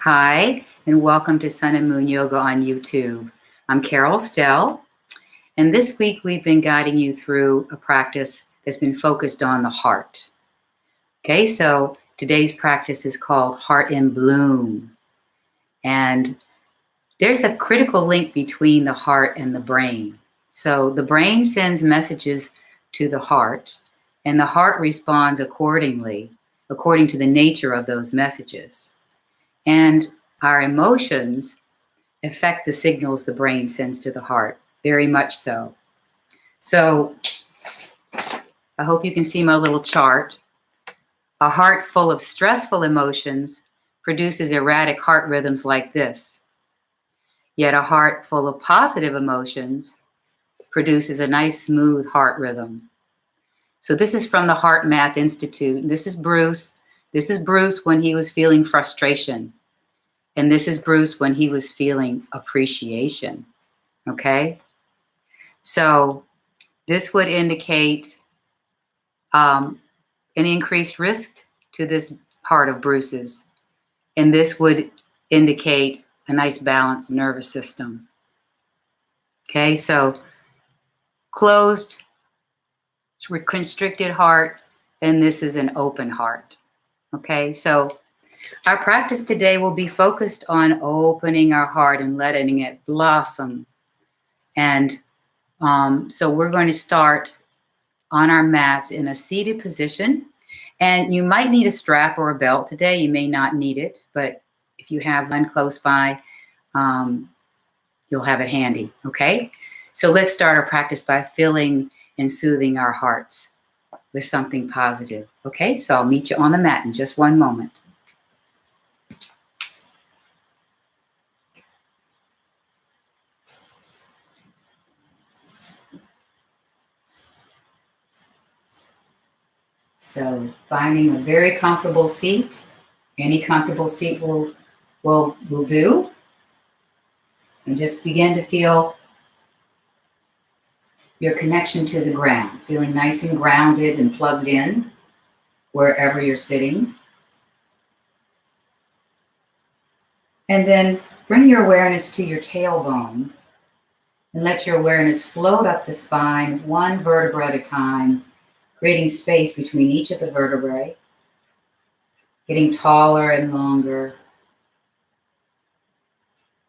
Hi, and welcome to Sun and Moon Yoga on YouTube. I'm Carol Stehl, and this week we've been guiding you through a practice that's been focused on the heart. Okay, so today's practice is called Heart in Bloom, and there's a critical link between the heart and the brain. So the brain sends messages to the heart, and the heart responds accordingly, according to the nature of those messages. And our emotions affect the signals the brain sends to the heart, very much so. So I hope you can see my little chart. A heart full of stressful emotions produces erratic heart rhythms like this. Yet a heart full of positive emotions produces a nice, smooth heart rhythm. So this is from the Heart Math Institute. This is Bruce. This is Bruce when he was feeling frustration. And this is Bruce when he was feeling appreciation, okay? So this would indicate an increased risk to this part of Bruce's. And this would indicate a nice balanced nervous system. Okay, so closed, constricted heart, and this is an open heart. Okay, so our practice today will be focused on opening our heart and letting it blossom. And so we're going to start on our mats in a seated position. And you might need a strap or a belt today. You may not need it, but if you have one close by, you'll have it handy, okay? So let's start our practice by filling and soothing our hearts with something positive, okay? So I'll meet you on the mat in just one moment. So finding a very comfortable seat. Any comfortable seat will do. And just begin to feel your connection to the ground, feeling nice and grounded and plugged in wherever you're sitting. And then bring your awareness to your tailbone and let your awareness float up the spine, one vertebra at a time, creating space between each of the vertebrae, getting taller and longer.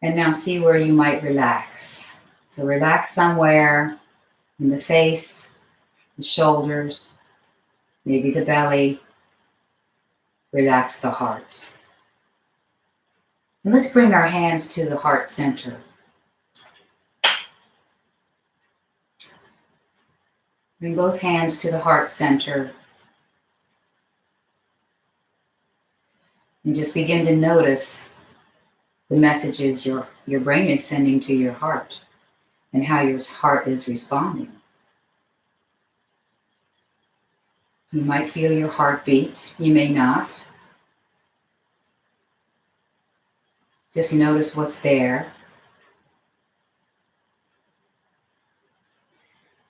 And now see where you might relax. So relax somewhere in the face, the shoulders, maybe the belly. Relax the heart. And let's bring our hands to the heart center. Bring both hands to the heart center. And just begin to notice the messages your brain is sending to your heart and how your heart is responding. You might feel your heartbeat, you may not. Just notice what's there.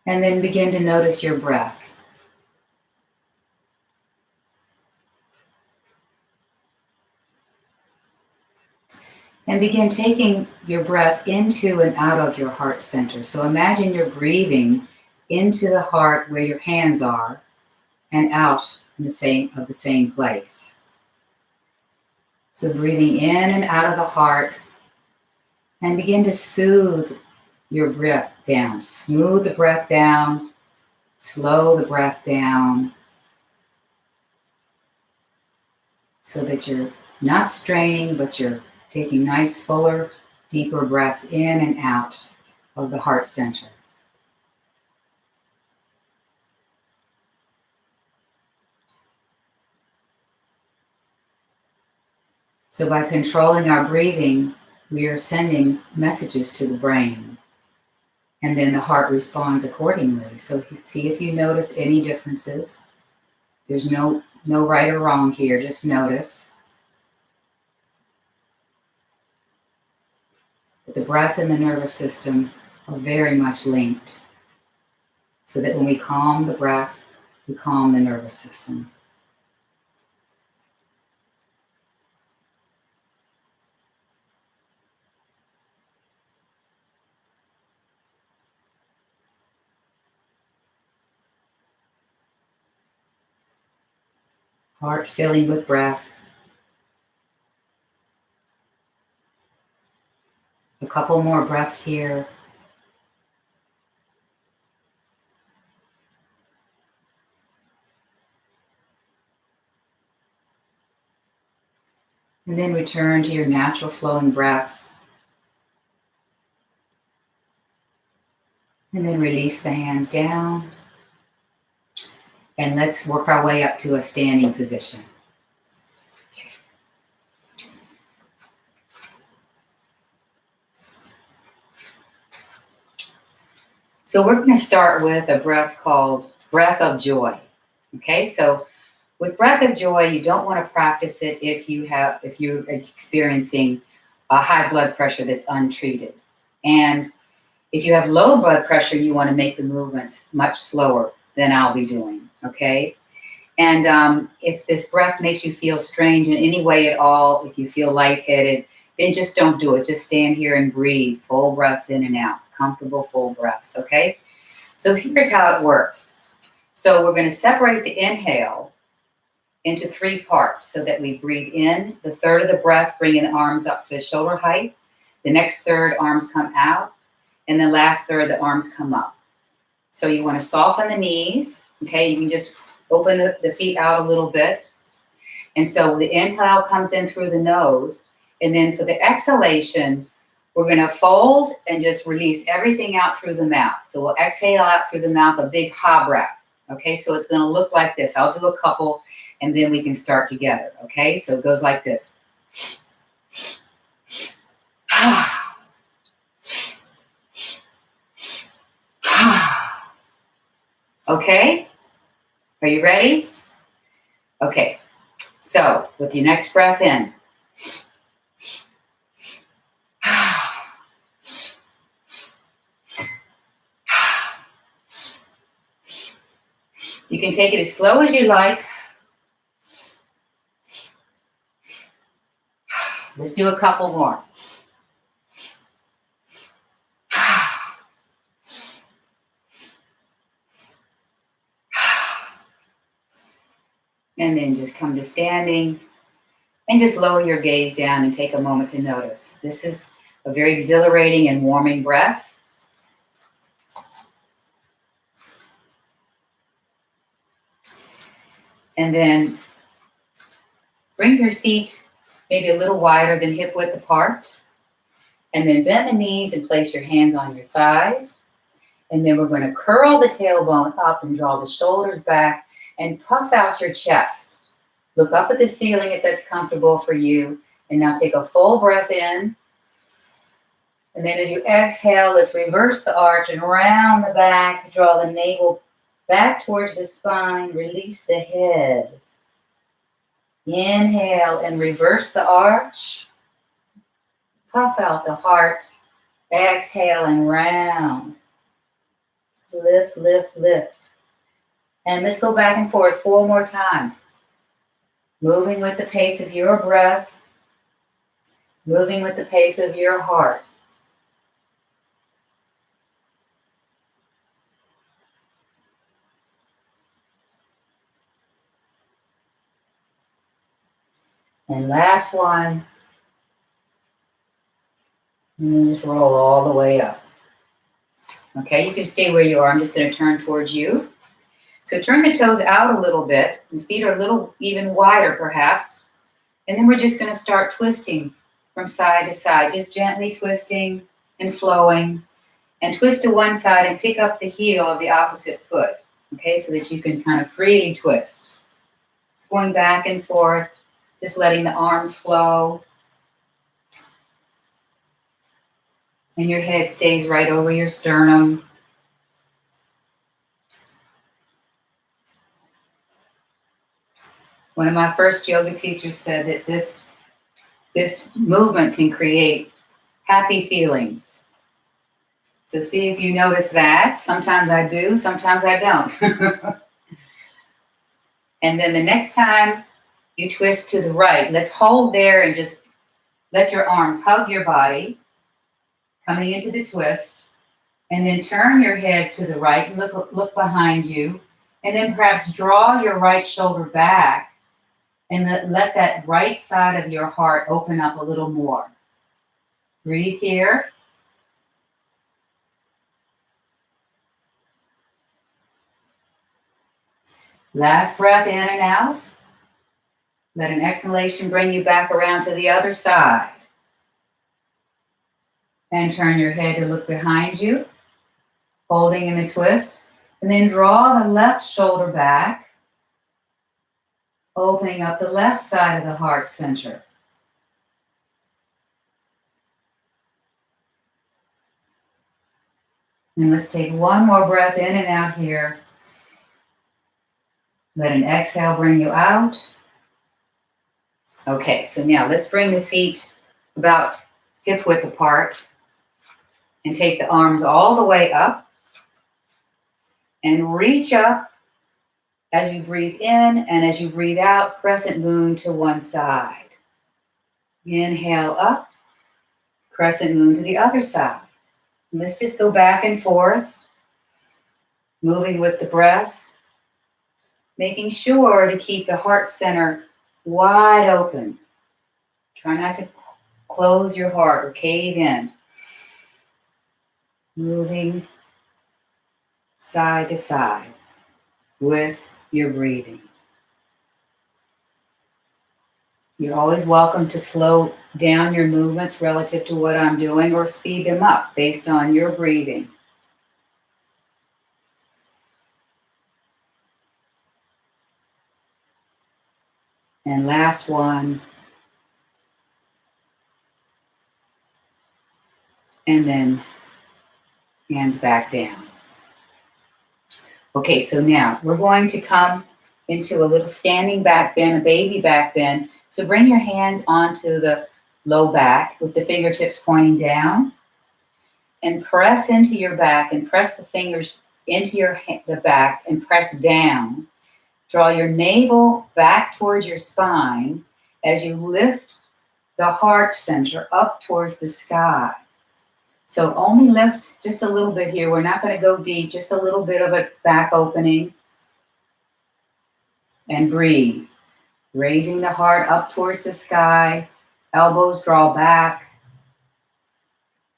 And then begin to notice your breath. And begin taking your breath into and out of your heart center. So imagine you're breathing into the heart where your hands are and out in the same place. So breathing in and out of the heart, and begin to soothe your breath down. Smooth the breath down, slow the breath down, so that you're not straining, but you're taking nice, fuller, deeper breaths in and out of the heart center. So by controlling our breathing, we are sending messages to the brain, and then the heart responds accordingly. So see if you notice any differences. There's no right or wrong here, just notice. But the breath and the nervous system are very much linked, so that when we calm the breath, we calm the nervous system. Heart filling with breath. A couple more breaths here. And then return to your natural flowing breath. And then release the hands down. And let's work our way up to a standing position. So we're going to start with a breath called breath of joy. Okay, so with breath of joy, you don't want to practice it if you're experiencing a high blood pressure that's untreated. And if you have low blood pressure, you want to make the movements much slower than I'll be doing. Okay, and if this breath makes you feel strange in any way at all, if you feel lightheaded, then just don't do it. Just stand here and breathe, full breaths in and out, comfortable full breaths. Okay, so here's how it works. So we're going to separate the inhale into 3 parts so that we breathe in the third of the breath, bringing the arms up to shoulder height. The next third, arms come out. And the last third, the arms come up. So you want to soften the knees. Okay, you can just open the feet out a little bit. And so the inhale comes in through the nose. And then for the exhalation, we're going to fold and just release everything out through the mouth. So we'll exhale out through the mouth, a big ha breath. Okay, so it's going to look like this. I'll do a couple and then we can start together. Okay, so it goes like this. Okay, are you ready? Okay, so with your next breath in. You can take it as slow as you like. Let's do a couple more. And then just come to standing and just lower your gaze down and take a moment to notice. This is a very exhilarating and warming breath. And then bring your feet maybe a little wider than hip width apart. And then bend the knees and place your hands on your thighs. And then we're going to curl the tailbone up and draw the shoulders back and puff out your chest. Look up at the ceiling if that's comfortable for you. And now take a full breath in. And then as you exhale, let's reverse the arch and round the back. Draw the navel back towards the spine. Release the head. Inhale and reverse the arch. Puff out the heart. Exhale and round. Lift, lift, lift. And let's go back and forth 4 more times. Moving with the pace of your breath. Moving with the pace of your heart. And last one. And just roll all the way up. Okay, you can stay where you are. I'm just going to turn towards you. So turn the toes out a little bit. The feet are a little even wider perhaps. And then we're just going to start twisting from side to side. Just gently twisting and flowing. And twist to one side and pick up the heel of the opposite foot. Okay, so that you can kind of freely twist. Going back and forth. Just letting the arms flow. And your head stays right over your sternum. One of my first yoga teachers said that this movement can create happy feelings. So see if you notice that. Sometimes I do, sometimes I don't. And then the next time you twist to the right, let's hold there and just let your arms hug your body, coming into the twist, and then turn your head to the right and look behind you, and then perhaps draw your right shoulder back And let that right side of your heart open up a little more. Breathe here. Last breath in and out. Let an exhalation bring you back around to the other side. And turn your head to look behind you, holding in a twist. And then draw the left shoulder back, opening up the left side of the heart center. And let's take one more breath in and out here. Let an exhale bring you out. Okay, so now let's bring the feet about hip width apart and take the arms all the way up and reach up as you breathe in, and as you breathe out, crescent moon to one side. Inhale up, crescent moon to the other side. And let's just go back and forth, moving with the breath, making sure to keep the heart center wide open. Try not to close your heart or cave in. Moving side to side with your breathing. You're always welcome to slow down your movements relative to what I'm doing or speed them up based on your breathing. And last one. And then hands back down. Okay, so now we're going to come into a little standing back bend, a baby back bend. So bring your hands onto the low back with the fingertips pointing down and press into your back and press the fingers into the back and press down. Draw your navel back towards your spine as you lift the heart center up towards the sky. So only lift just a little bit here. We're not going to go deep, just a little bit of a back opening. And breathe. Raising the heart up towards the sky. Elbows draw back.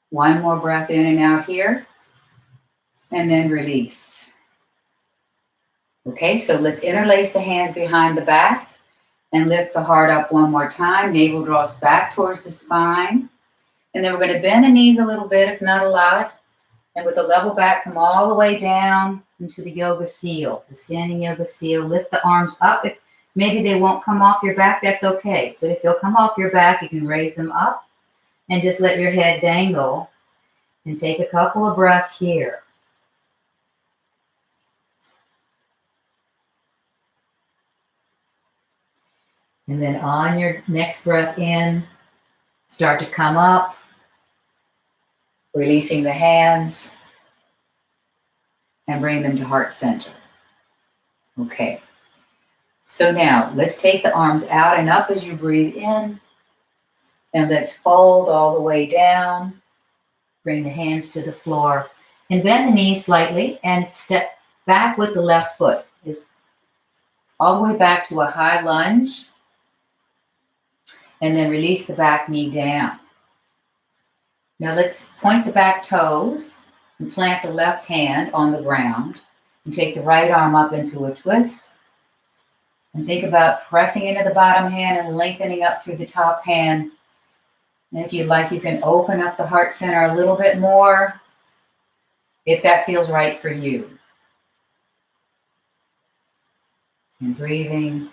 One more breath in and out here. And then release. Okay, so let's interlace the hands behind the back and lift the heart up one more time. Navel draws back towards the spine. And then we're going to bend the knees a little bit, if not a lot. And with the level back, come all the way down into the yoga seal, the standing yoga seal. Lift the arms up. If maybe they won't come off your back, that's okay. But if they'll come off your back, you can raise them up and just let your head dangle. And take a couple of breaths here. And then on your next breath in, start to come up. Releasing the hands and bring them to heart center. Okay. So now let's take the arms out and up as you breathe in. And let's fold all the way down. Bring the hands to the floor and bend the knees slightly and step back with the left foot. Is all the way back to a high lunge. And then release the back knee down. Now let's point the back toes and plant the left hand on the ground and take the right arm up into a twist. And think about pressing into the bottom hand and lengthening up through the top hand. And if you'd like, you can open up the heart center a little bit more if that feels right for you. And breathing.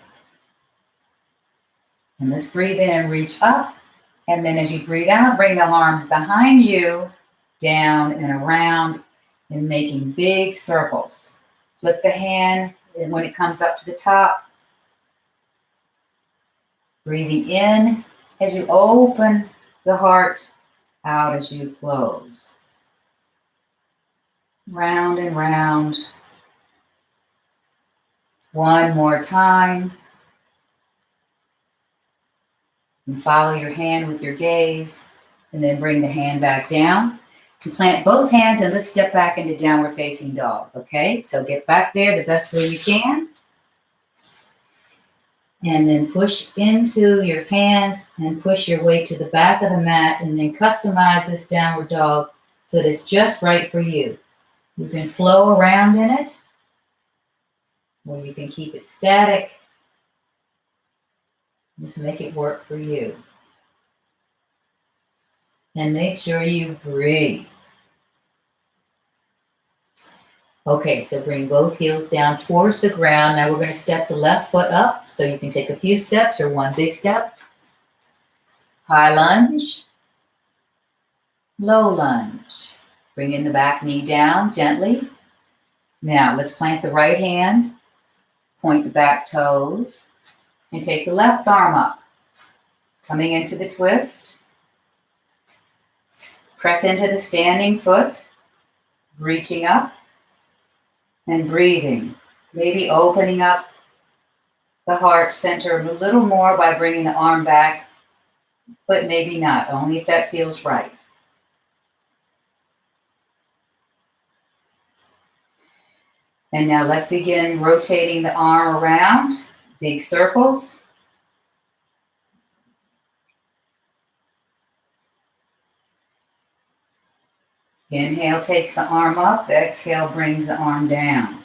And let's breathe in and reach up. And then as you breathe out, bring the arm behind you, down and around, and making big circles. Flip the hand when it comes up to the top. Breathing in as you open the heart, out as you close. Round and round. One more time. And follow your hand with your gaze, and then bring the hand back down. And plant both hands, and let's step back into downward facing dog. Okay, so get back there the best way you can. And then push into your hands and push your weight to the back of the mat, and then customize this downward dog so that it's just right for you. You can flow around in it, or you can keep it static. Just make it work for you. And make sure you breathe. Okay, so bring both heels down towards the ground. Now we're going to step the left foot up, so you can take a few steps or one big step. High lunge, low lunge. Bring in the back knee down gently. Now let's plant the right hand, point the back toes, and take the left arm up. Coming into the twist. Press into the standing foot, reaching up and breathing. Maybe opening up the heart center a little more by bringing the arm back, but maybe not, only if that feels right. And now let's begin rotating the arm around, big circles. Inhale takes the arm up, exhale brings the arm down.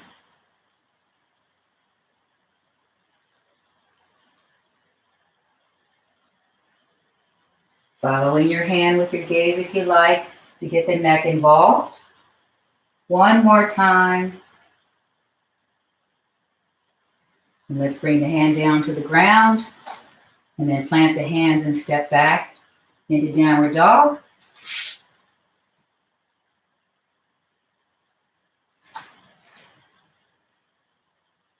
Following your hand with your gaze if you like to get the neck involved. One more time. And let's bring the hand down to the ground and then plant the hands and step back into downward dog.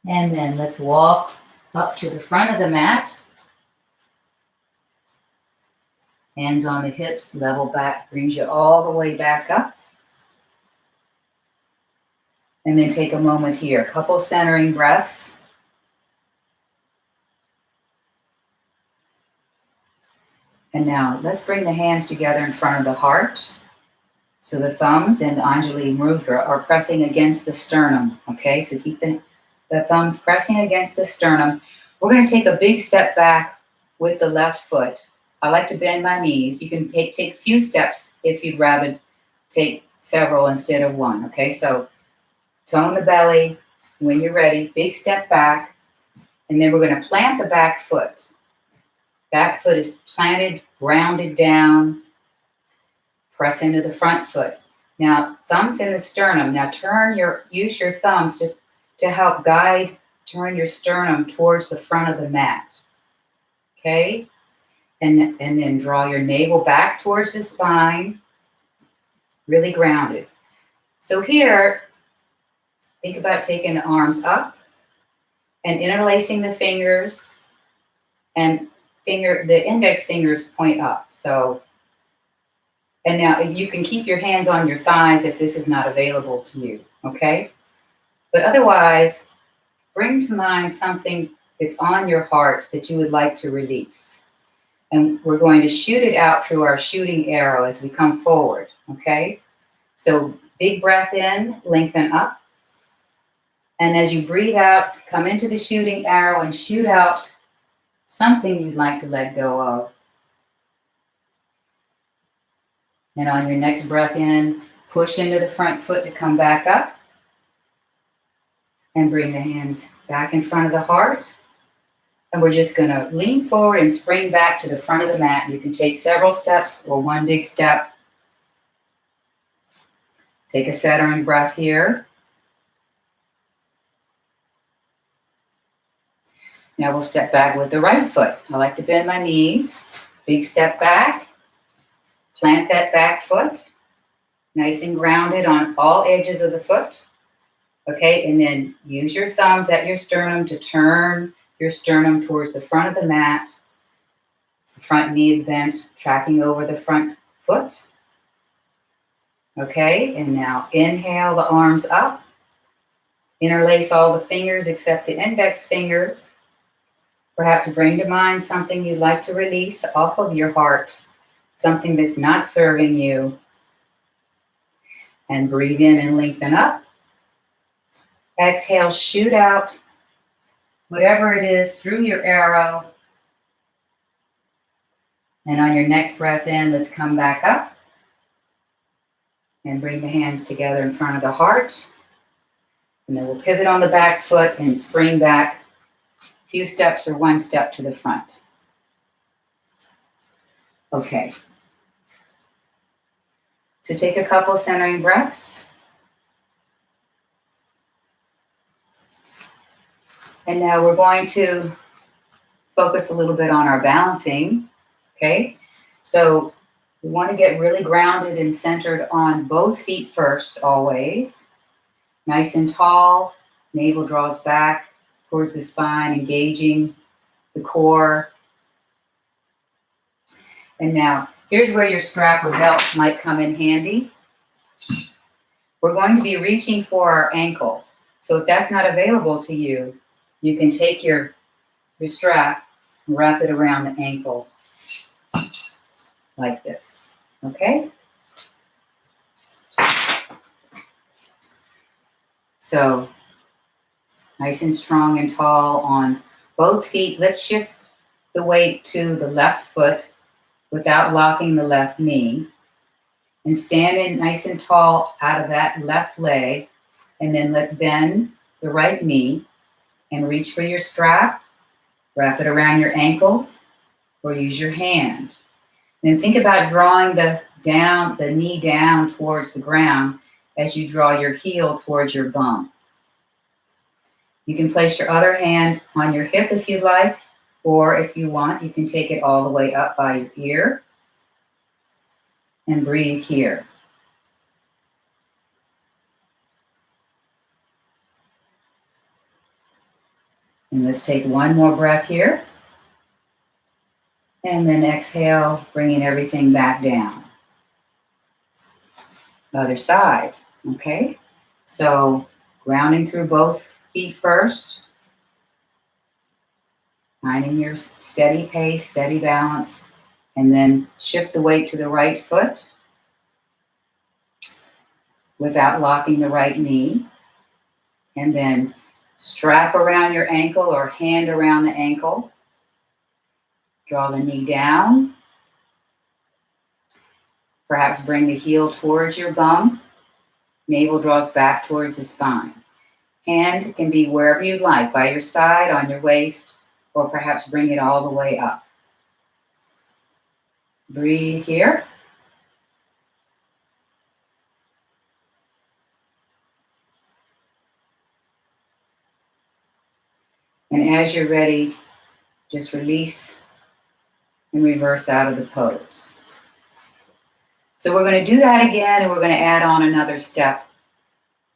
And then let's walk up to the front of the mat. Hands on the hips, level back, brings you all the way back up. And then take a moment here, a couple centering breaths. And now let's bring the hands together in front of the heart. So the thumbs in Anjali Mudra are pressing against the sternum, okay? So keep the thumbs pressing against the sternum. We're going to take a big step back with the left foot. I like to bend my knees. You can take a few steps if you'd rather take several instead of one, okay? So tone the belly. When you're ready, big step back. And then we're going to plant the back foot. Back foot is planted, grounded down. Press into the front foot. Now, thumbs in the sternum. Now use your thumbs to help guide, turn your sternum towards the front of the mat. Okay? And then draw your navel back towards the spine. Really grounded. So here, think about taking the arms up and interlacing the fingers, and the index fingers point up. So, and now you can keep your hands on your thighs if this is not available to you, okay? But otherwise, bring to mind something that's on your heart that you would like to release. And we're going to shoot it out through our shooting arrow as we come forward, okay? So big breath in, lengthen up. And as you breathe out, come into the shooting arrow and shoot out something you'd like to let go of. And on your next breath in, push into the front foot to come back up. And bring the hands back in front of the heart. And we're just going to lean forward and spring back to the front of the mat. You can take several steps or one big step. Take a centering breath here. Now we'll step back with the right foot. I like to bend my knees. Big step back. Plant that back foot. Nice and grounded on all edges of the foot. Okay, and then use your thumbs at your sternum to turn your sternum towards the front of the mat. The front knee is bent, tracking over the front foot. Okay, and now inhale the arms up. Interlace all the fingers except the index fingers. Perhaps bring to mind something you'd like to release off of your heart, something that's not serving you. And breathe in and lengthen up. Exhale, shoot out. whatever it is through your arrow. And on your next breath in, let's come back up and bring the hands together in front of the heart. And then we'll pivot on the back foot and spring back a few steps or one step to the front. Okay. So take a couple centering breaths. And now we're going to focus a little bit on our balancing, okay? So we want to get really grounded and centered on both feet first, always. Nice and tall, navel draws back towards the spine, engaging the core. And now, here's where your strap or belt might come in handy. We're going to be reaching for our ankle. So if that's not available to you, you can take your strap and wrap it around the ankle like this, okay? So nice and strong and tall on both feet. Let's shift the weight to the left foot without locking the left knee. And stand in nice and tall out of that left leg. And then let's bend the right knee and reach for your strap. Wrap it around your ankle or use your hand. Then think about drawing the knee down towards the ground as you draw your heel towards your bum. You can place your other hand on your hip if you like, or if you want, you can take it all the way up by your ear and breathe here. And let's take one more breath here. And then exhale, bringing everything back down. Other side, okay? So grounding through both feet first. Finding your steady pace, steady balance. And then shift the weight to the right foot without locking the right knee. And then strap around your ankle or hand around the ankle. Draw the knee down. Perhaps bring the heel towards your bum. Navel draws back towards the spine. Hand can be wherever you like, by your side, on your waist, or perhaps bring it all the way up. Breathe here. And as you're ready, just release and reverse out of the pose. So we're going to do that again, and we're going to add on another step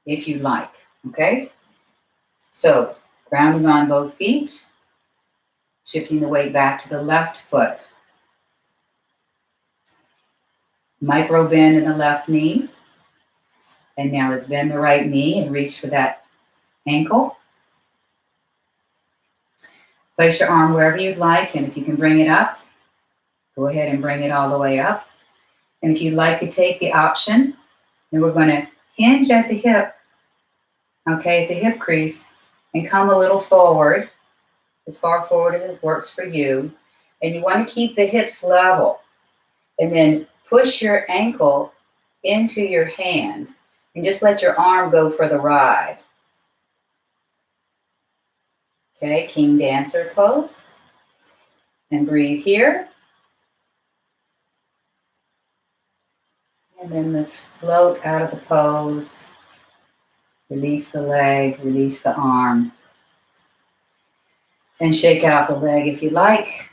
if you like, okay? So grounding on both feet, shifting the weight back to the left foot. Micro bend in the left knee. And now let's bend the right knee and reach for that ankle. Place your arm wherever you'd like, and if you can bring it up, go ahead and bring it all the way up. And if you'd like to take the option, then we're going to hinge at the hip, okay, at the hip crease, and come a little forward, as far forward as it works for you. And you want to keep the hips level. And then push your ankle into your hand, and just let your arm go for the ride. Okay, King Dancer pose. And breathe here. And then let's float out of the pose. Release the leg, release the arm. Then shake out the leg if you like.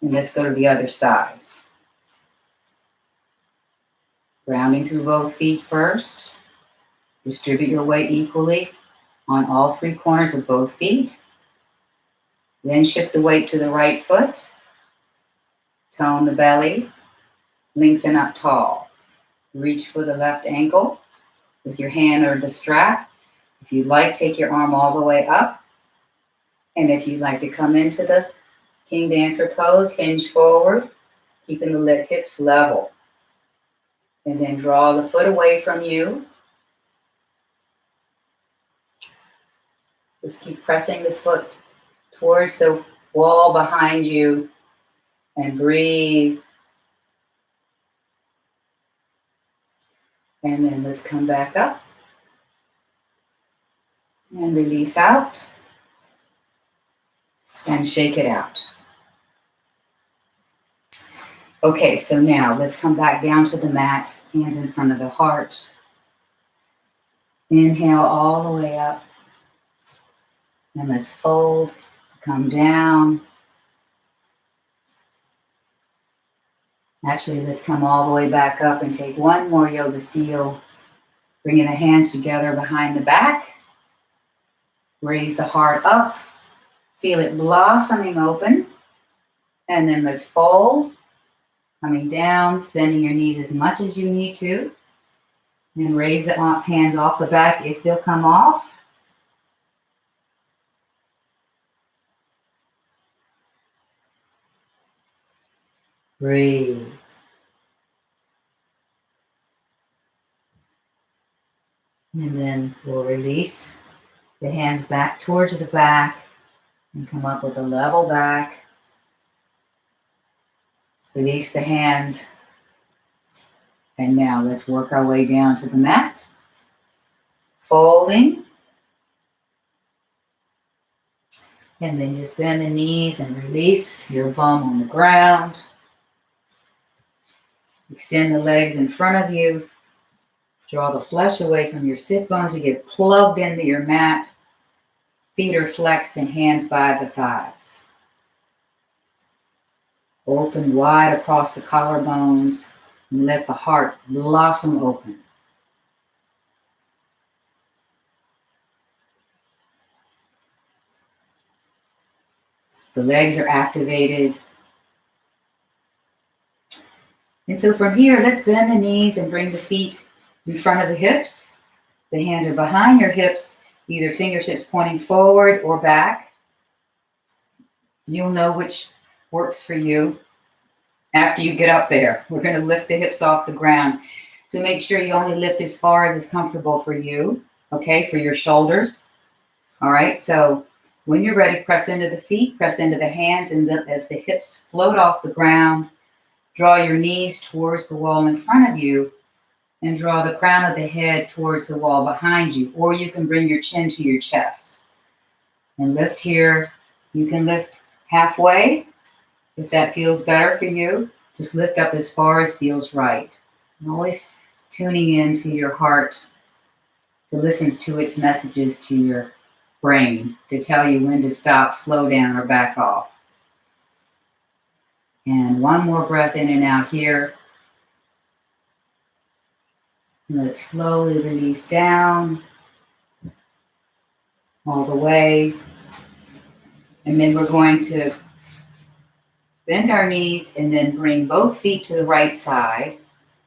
And let's go to the other side. Grounding through both feet first. Distribute your weight equally on all three corners of both feet. Then shift the weight to the right foot. Tone the belly. Lengthen up tall. Reach for the left ankle with your hand or the strap. If you'd like, take your arm all the way up. And if you'd like to come into the King Dancer pose, hinge forward, keeping the hips level. And then draw the foot away from you. Just keep pressing the foot towards the wall behind you and breathe. And then let's come back up and release out and shake it out. Okay, so now let's come back down to the mat, hands in front of the heart. Inhale all the way up. And let's fold, come down. Actually, let's come all the way back up and take one more yoga seal. Bringing the hands together behind the back. Raise the heart up. Feel it blossoming open. And then let's fold. Coming down, bending your knees as much as you need to. And raise the hands off the back if they'll come off. Breathe. And then we'll release the hands back towards the back and come up with a level back. Release the hands. And now let's work our way down to the mat. Folding. And then just bend the knees and release your bum on the ground. Extend the legs in front of you. Draw the flesh away from your sit bones to get plugged into your mat. Feet are flexed and hands by the thighs. Open wide across the collarbones and let the heart blossom open. The legs are activated. And so from here, let's bend the knees and bring the feet in front of the hips. The hands are behind your hips, either fingertips pointing forward or back. You'll know which works for you after you get up there. We're going to lift the hips off the ground. So make sure you only lift as far as is comfortable for you, okay, for your shoulders. All right, so when you're ready, press into the feet, press into the hands, and as the hips float off the ground, draw your knees towards the wall in front of you and draw the crown of the head towards the wall behind you, or you can bring your chin to your chest. And lift here. You can lift halfway if that feels better for you. Just lift up as far as feels right. And always tuning into your heart to listen to its messages to your brain to tell you when to stop, slow down, or back off. And one more breath in and out here. And let's slowly release down all the way. And then we're going to bend our knees and then bring both feet to the right side.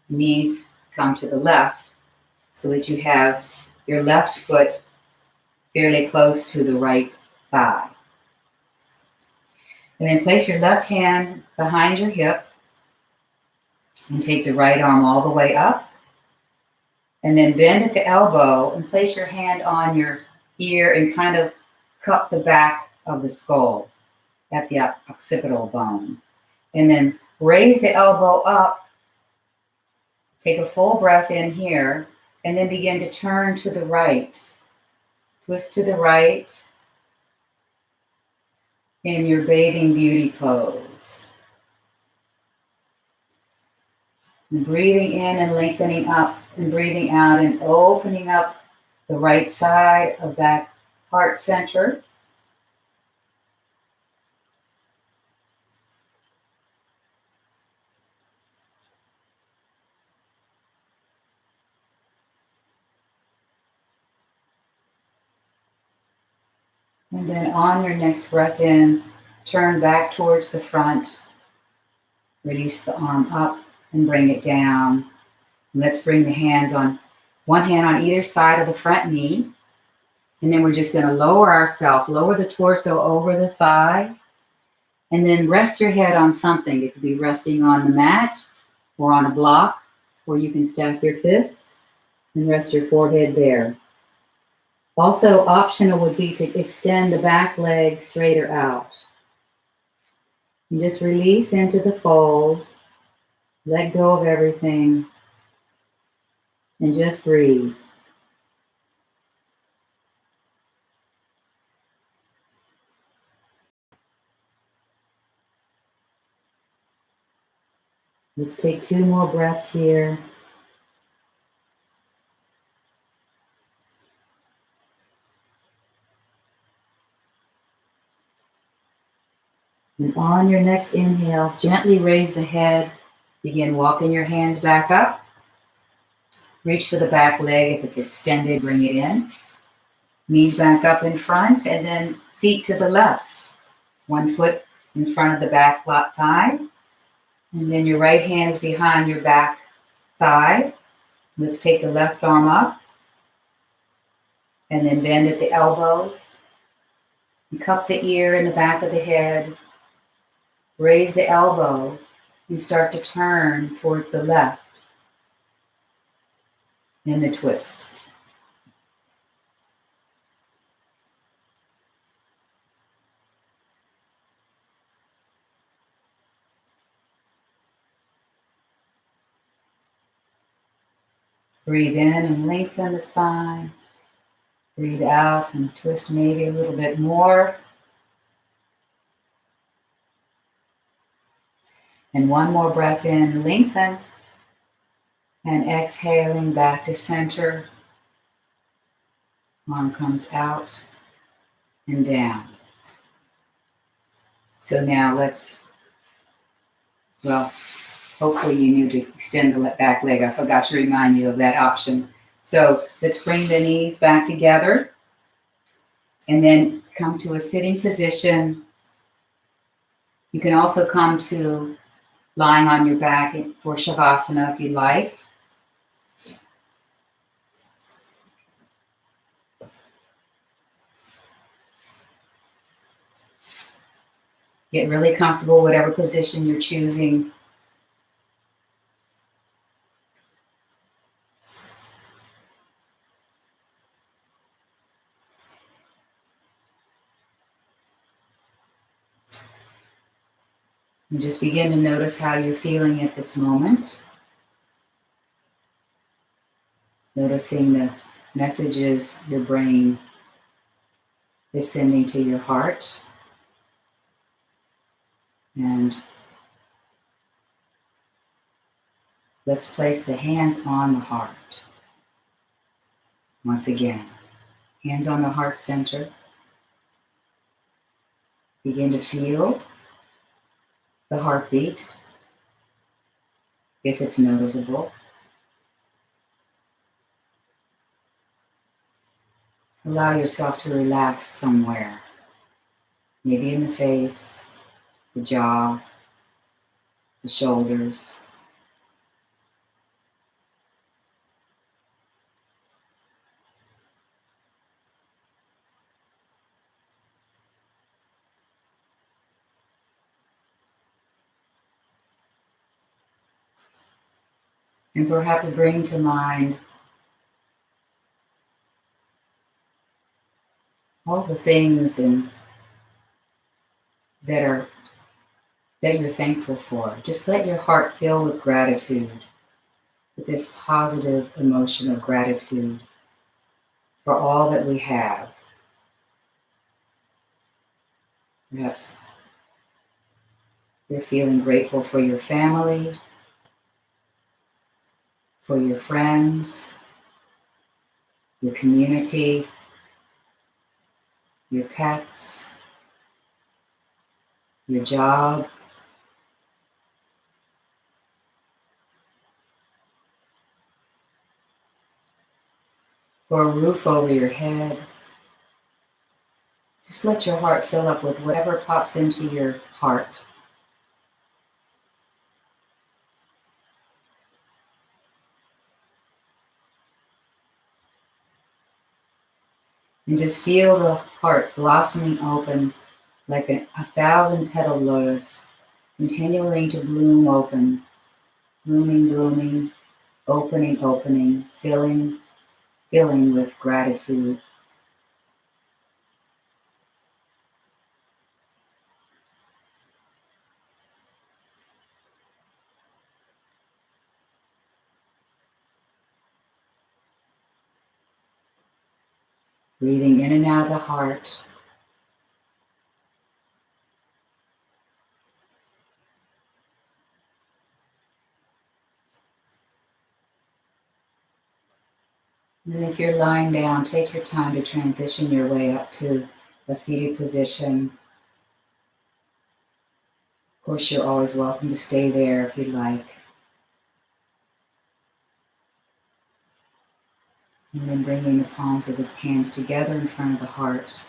Knees come to the left so that you have your left foot fairly close to the right thigh. And then place your left hand behind your hip and take the right arm all the way up. And then bend at the elbow and place your hand on your ear and kind of cup the back of the skull at the occipital bone. And then raise the elbow up. Take a full breath in here and then begin to turn to the right. Twist to the right in your bathing beauty pose. And breathing in and lengthening up and breathing out and opening up the right side of that heart center. And then on your next breath in, turn back towards the front. Release the arm up and bring it down. And let's bring the hands on, one hand on either side of the front knee. And then we're just going to lower ourselves, lower the torso over the thigh. And then rest your head on something. It could be resting on the mat or on a block, or you can stack your fists and rest your forehead there. Also optional would be to extend the back leg straighter out. And just release into the fold, let go of everything, and just breathe. Let's take 2 more breaths here. And on your next inhale, gently raise the head. Begin walking your hands back up. Reach for the back leg. If it's extended, bring it in. Knees back up in front, and then feet to the left. 1 foot in front of the back thigh. And then your right hand is behind your back thigh. Let's take the left arm up. And then bend at the elbow. And cup the ear in the back of the head. Raise the elbow and start to turn towards the left in the twist. Breathe in and lengthen the spine. Breathe out and twist maybe a little bit more. And 1 more breath in, lengthen. And exhaling back to center. Arm comes out and down. So now hopefully you knew to extend the back leg. I forgot to remind you of that option. So let's bring the knees back together and then come to a sitting position. You can also come to lying on your back for Shavasana if you like. Get really comfortable, whatever position you're choosing. And just begin to notice how you're feeling at this moment. Noticing the messages your brain is sending to your heart. And let's place the hands on the heart. Once again, hands on the heart center. Begin to feel the heartbeat, if it's noticeable. Allow yourself to relax somewhere, maybe in the face, the jaw, the shoulders. And perhaps bring to mind all the things that you're thankful for. Just let your heart fill with gratitude, with this positive emotion of gratitude for all that we have. Perhaps you're feeling grateful for your family, for your friends, your community, your pets, your job, for a roof over your head. Just let your heart fill up with whatever pops into your heart. And just feel the heart blossoming open like a 1,000-petal lotus, continuing to bloom open, blooming, opening, filling with gratitude Breathing in and out of the heart. And if you're lying down, take your time to transition your way up to a seated position. Of course, you're always welcome to stay there if you'd like. And then bringing the palms of the hands together in front of the heart.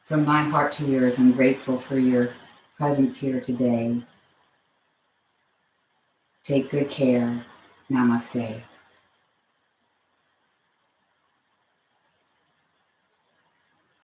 From my heart to yours, I'm grateful for your presence here today. Take good care. Namaste.